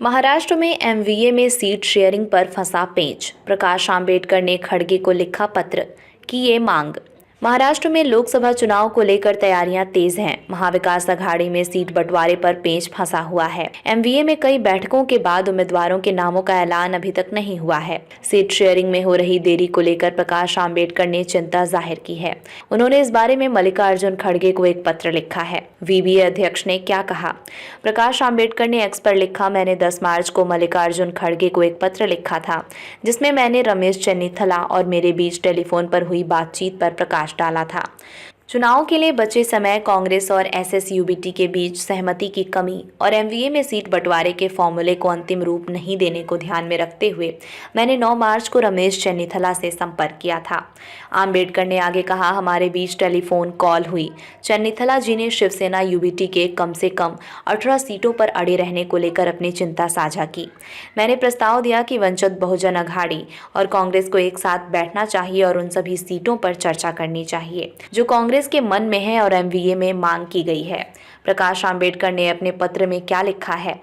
महाराष्ट्र में एमवीए में seat sharing पर फंसा पेंच। प्रकाश आंबेडकर ने खड़गे को लिखा पत्र, की ये मांग। महाराष्ट्र में लोकसभा चुनाव को लेकर तैयारियां तेज हैं। महाविकास अघाड़ी में सीट बंटवारे पर पेंच फंसा हुआ है। एमवीए में कई बैठकों के बाद उम्मीदवारों के नामों का ऐलान अभी तक नहीं हुआ है। सीट शेयरिंग में हो रही देरी को लेकर प्रकाश आंबेडकर ने चिंता जाहिर की है। उन्होंने इस बारे में मल्लिकार्जुन खड़गे को एक पत्र लिखा है। वीबीए अध्यक्ष ने क्या कहा? प्रकाश आंबेडकर ने एक्स पर लिखा, मैंने 10 मार्च को मल्लिकार्जुन खड़गे को एक पत्र लिखा था जिसमें मैंने रमेश चन्नीथला और मेरे बीच टेलीफोन पर हुई बातचीत पर प्रकाश डाला था। चुनाव के लिए बचे समय, कांग्रेस और एसएसयूबीटी के बीच सहमति की कमी और एमवीए में सीट बंटवारे के फॉर्मूले को अंतिम रूप नहीं देने को ध्यान में रखते हुए मैंने 9 मार्च को रमेश चन्नीथला से संपर्क किया था। आंबेडकर ने आगे कहा, हमारे बीच टेलीफोन कॉल हुई। चन्नीथला जी ने शिवसेना यूबीटी के कम से कम 18 सीटों पर अड़े रहने को लेकर अपनी चिंता साझा की। मैंने प्रस्ताव दिया कि वंचित बहुजन अघाड़ी और कांग्रेस को एक साथ बैठना चाहिए और उन सभी सीटों पर चर्चा करनी चाहिए जो कांग्रेस के मन में है और एमवीए में मांग की गई है। प्रकाश आंबेडकर ने अपने पत्र में क्या लिखा है?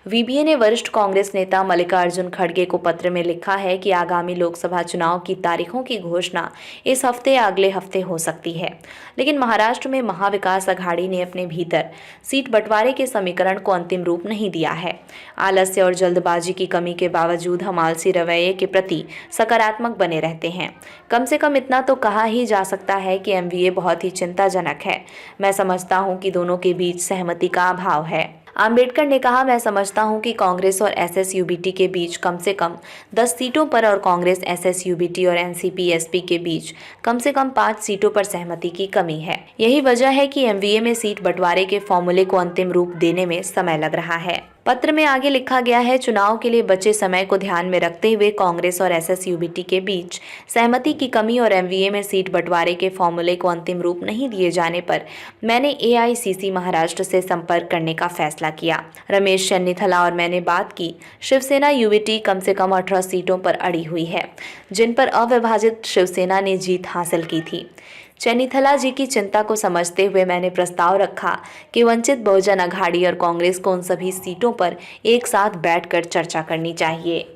वीबीए ने वरिष्ठ कांग्रेस नेता मल्लिकार्जुन खड़गे को पत्र में लिखा है कि आगामी लोकसभा चुनाव की तारीखों की घोषणा इस हफ्ते या अगले हफ्ते हो सकती है, लेकिन महाराष्ट्र में महाविकास अघाड़ी ने अपने भीतर सीट बंटवारे के समीकरण को अंतिम रूप नहीं दिया है। आलस्य और जल्दबाजी की कमी के बावजूद हम आलसी रवैये के प्रति सकारात्मक बने रहते हैं। कम से कम इतना तो कहा ही जा सकता है कि एमवीए बहुत ही चिंताजनक है। मैं समझता हूं कि दोनों के बीच सहमति का अभाव है। आंबेडकर ने कहा, मैं समझता हूं कि कांग्रेस और एसएसयूबीटी के बीच कम से कम 10 सीटों पर और कांग्रेस, एसएसयूबीटी और एनसीपी-एसपी के बीच कम से कम 5 सीटों पर सहमति की कमी है। यही वजह है कि एमवीए में सीट बंटवारे के फॉर्मूले को अंतिम रूप देने में समय लग रहा है। पत्र में आगे लिखा गया है, चुनाव के लिए बचे समय को ध्यान में रखते हुए कांग्रेस और एसएसयूबीटी के बीच सहमति की कमी और एमवीए में सीट बंटवारे के फॉर्मूले को अंतिम रूप नहीं दिए जाने पर मैंने एआईसीसी महाराष्ट्र से संपर्क करने का फैसला किया। रमेश चन्नीथला और मैंने बात की। शिवसेना यूबीटी कम से कम 18 सीटों पर अड़ी हुई है जिन पर अविभाजित शिवसेना ने जीत हासिल की थी। चन्नीथला जी की चिंता को समझते हुए मैंने प्रस्ताव रखा कि वंचित बहुजन अघाड़ी और कांग्रेस को उन सभी सीटों पर एक साथ बैठकर चर्चा करनी चाहिए।